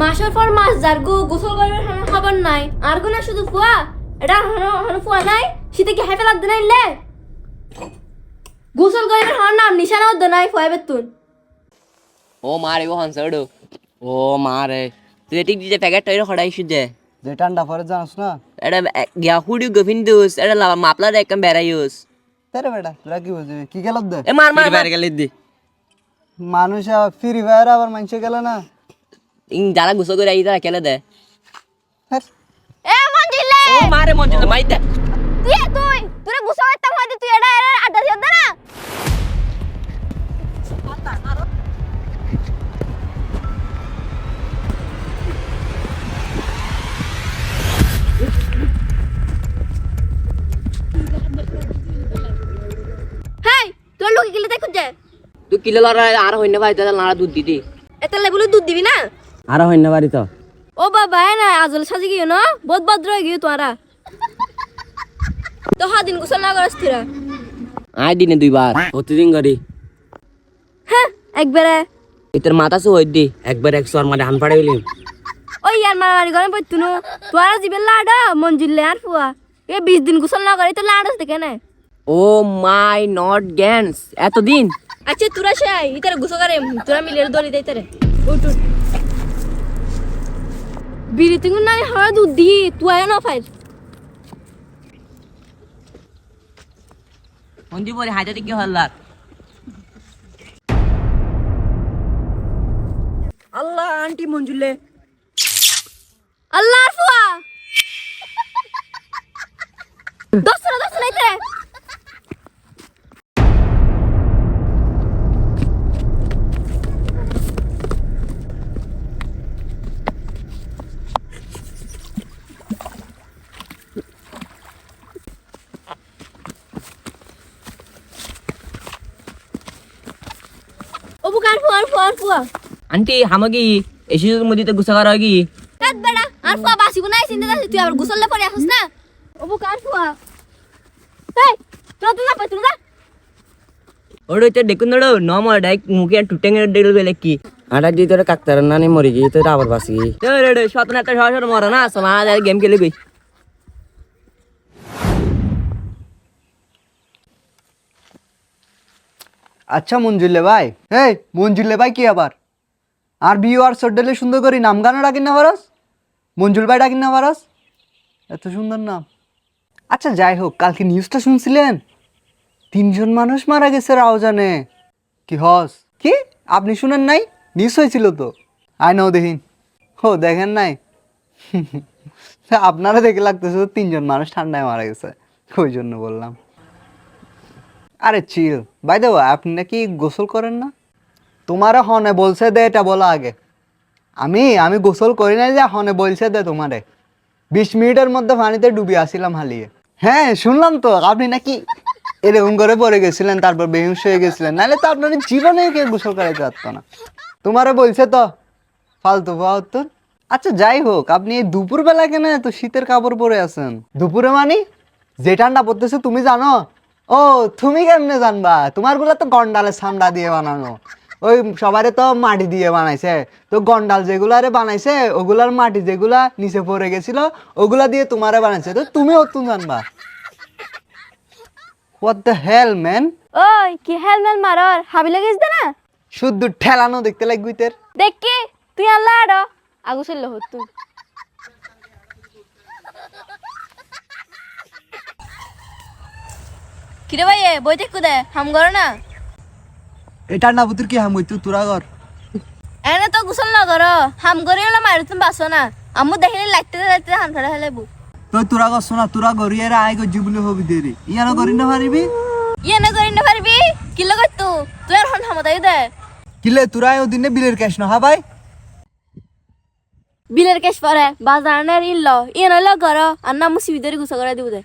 মাসের পর মাস যার গোসল করবে খবর নাই আর গো না শুধু ফুয়া এটা ফুয়া নাই শীতে কি হাইফে লাগতে নাইলে গোসল করবে নাম নিশানা হতো নাই ফুয়া বেতুন ও মারে ও হনসড়ো ও মারে তুই ঠিক দিতে প্যাকেট তৈরি খড়াই সুদে যে ঠান্ডা পরে জানাস না এটা গিয়া হুডি গফিন দুস এটা মাপলা একদম বেড়াইউস তেরে বেটা তোরা কি বুঝবি কি গেল দে এ মার মার বাইরে গেলে দি মানুষ ফ্রি ফায়ার আবার মানুষে গেল না ইন যারা গোসল করে আই তারা কেলে দে হ্যাঁ এ মঞ্জিলে ও মারে মঞ্জিল মাই দে তুই তোরে গোসল করতে হয় তুই এটা আড্ডা দিয়ে দে না হেই তোর লোকে গেলে দেখো যে তুই কিলো লড়া আর হইন ভাই তাহলে নাড়া দুধ দিদি এতে লেবুলে দুধ দিবি না আর হইন বাড়ি তো ও বাবা না আজল সাজি গিয়ে না বহুত ভদ্র হয়ে গিয়ে তোরা তো দিন গোসল না করস তিরা আই দিনে দুইবার প্রতিদিন করি হ্যাঁ একবারে ইতর মাথা সু হই দি একবার 100 আর মানে হান ফাড়ে গেলি ওই ইয়ার মারামারি করে পড়তুনো তোরা জিবেল লাড়া মঞ্জিলে আর ফুয়া এ 20 দিন গোসল না করে তো লাড়াস দেখে না ও মাই নট গ্যান্স এতদিন আচ্ছা তোরা সেই ইতারে গোসল করে তোরা মিলে দড়ি দেই তারে উঠ উঠ বিড়ি তিঙ্গুন নাই হড়া দুধ দি তুই না ফাইল মন্দি পরে হাজাতে কি হল্লার আল্লাহ আন্টি মঞ্জুলে আল্লাহর ফুয়া দোস্ত নাই তারে ওবু কার ফুয়া আন্টি হামগি এসির মধ্যে তো গুছা করা কি কাট বেড়া আর ফুয়া বাসি গুনাই চিন্তা আছে তুই আবার গোসললে পরে আসছ না ওবু কার ফুয়া এই তুই না পাই তুই না ওড়ো তে দেখুন নড়ো নমর ডাইক মুখে টুটেঙ্গে ডেল বেলে কি আটা দি তোরে কাকতার নানি মরি গই তোর আবার বাসি রে রে শতনা তে শশর মরে না সমাজ আর গেম খেলে গই আচ্ছা মঞ্জুলে ভাই এই মঞ্জুলে ভাই কি আবার আর বিও আর সড্ডলে সুন্দর করি নাম গানও ডাকিন না পারস মঞ্জুল ভাই ডাকিন না পারস এত সুন্দর নাম আচ্ছা যাই হোক কালকে নিউজটা শুনছিলেন 3 জন মানুষ মারা গেছে রাউজানে কি হস কি আপনি শুনেন নাই নিউজ হয়েছিল তো আয় নাও দেখিন ও দেখেন নাই আপনারা দেখে লাগতেছে 3 জন মানুষ ঠান্ডায় মারা গেছে ওই জন্য বললাম আরে চিল বাই দ্য ওয়ে আপনি নাকি গোসল করেন না তোমারে হনে বলছে দে এটা বলা আগে আমি গোসল করি না যে হনে বলছে দে তোমারে 20 মিনিটের মধ্যে পানিতে ডুবে আসিলাম হালিয়ে হ্যাঁ শুনলাম তো আপনি নাকি এরকম করে পড়ে গেছিলেন তারপর বেহুশ হয়ে গেছিলেন নাহলে তো আপনার জীবনে কেউ গোসল করাইতে পারতো না তোমারে বলছে তো ফালতু ফালতু আচ্ছা যাই হোক আপনি এই দুপুরবেলা কেন এত শীতের কাপড় পরে আছেন দুপুরে মানে যে ঠান্ডা পড়তেছে তুমি জানো ও তুমি কেমনে জানবা তোমার গুলা তো গন্ডালের ছামড়া দিয়ে বানানো ওই সবারে তো মাটি দিয়ে বানাইছে তো গন্ডাল যেগুলারে বানাইছে ওগুলার মাটি যেগুলা নিচে পড়ে গেছিল ওগুলা দিয়ে তোমারে বানাইছে তো তুমি অতুন জানবা হোয়াট দ্য হেল ম্যান ওই কি হেলমেট মারর হাবি লাগিস দে না শুদ্ধ ঠেলানো দেখতে লাগবি তোর দেখ কি তুই আল্লাহ আড়ো আগুসল হত কিরে ভাই বই দেখ দে হাম করো না এটা না বুতুর কি হাম হইতো তোরা ঘর এনে তো গোসল না করো হাম করে হলো মারি তুমি বাসো না আমু দেখিলে লাগতে হাম ফেড়ে হেলে বু তো তোরা ঘর শোনা তোরা গরিয়ার আয় গজি বলে হবি দেরি ইয়ানো করি না পারিবি ইয়ে না করি না পারবি কি লগত তুই আর হন হামতাই দে কিলে তোরা ও দিনে বিলের ক্যাশ না হা ভাই বিলের কেশ পরে বাজারের ইল্ল ইয়ে নইল করো আর না মু সিবিদের গুছা করে দিব দে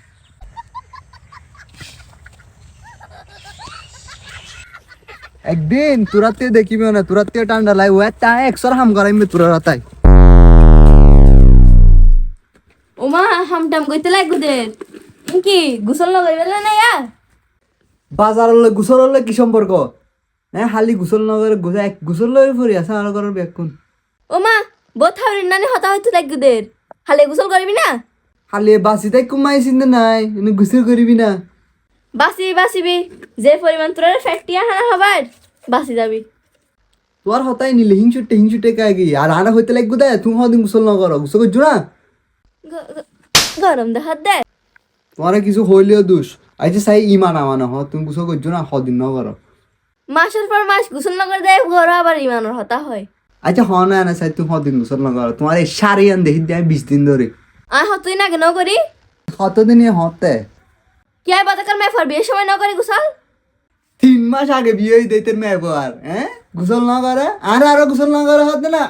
একদিন তোরাতে দেখিবে না তোরাতে ঠান্ডা লাই ওয়া তা 100 হাম করাইবে তোরা রাতাই ওমা হামটাম কইতে লাগু দে কি গোসল না করিবে না ইয়া বাজারলে গোসললে কি সম্পর্ক হ্যাঁ হালি গোসল না করে গোসল লই ফুরি আছে আর করার ব্যাক কোন ওমা বোথাউরির নানি হতা হইতে লাগগুদের হালে গোসল করবি না হালে বাসি তাই কুমাই চিন্তা নাই এনে গোসল করবি না বাসিবি যে পরিমাণ তোর ফ্যাক্টিয়া হানা হবার বাসি যাবি তোর হতাই নিলে হিংসুটে কাগি আর আনা হইতে লাগবো দে তুমি হদিন গোসল না করো গোসল করছো না গরম দেখাত দে তোমার কিছু হইলেও দোষ আইছে চাই ইমান আমানো হ তুমি গোসল করছো না হদিন না করো মাসের পর মাস গোসল না করে দেয় ঘর আবার ইমানের হতা হয় আচ্ছা হ না চাই তুমি হদিন গোসল না করো তোমার এই সারি আন দেখি দিয়ে 20 দিন ধরে আর হতই না কেন করি কতদিন হতে কি আর বাতাকার মেফার বিয়ের সময় না করি গোসল 3 মাস আগে বিয়ে হই দেইতের মেয়েবার হ্যাঁ গোসল না করে আর আরো গোসল না করে হতে না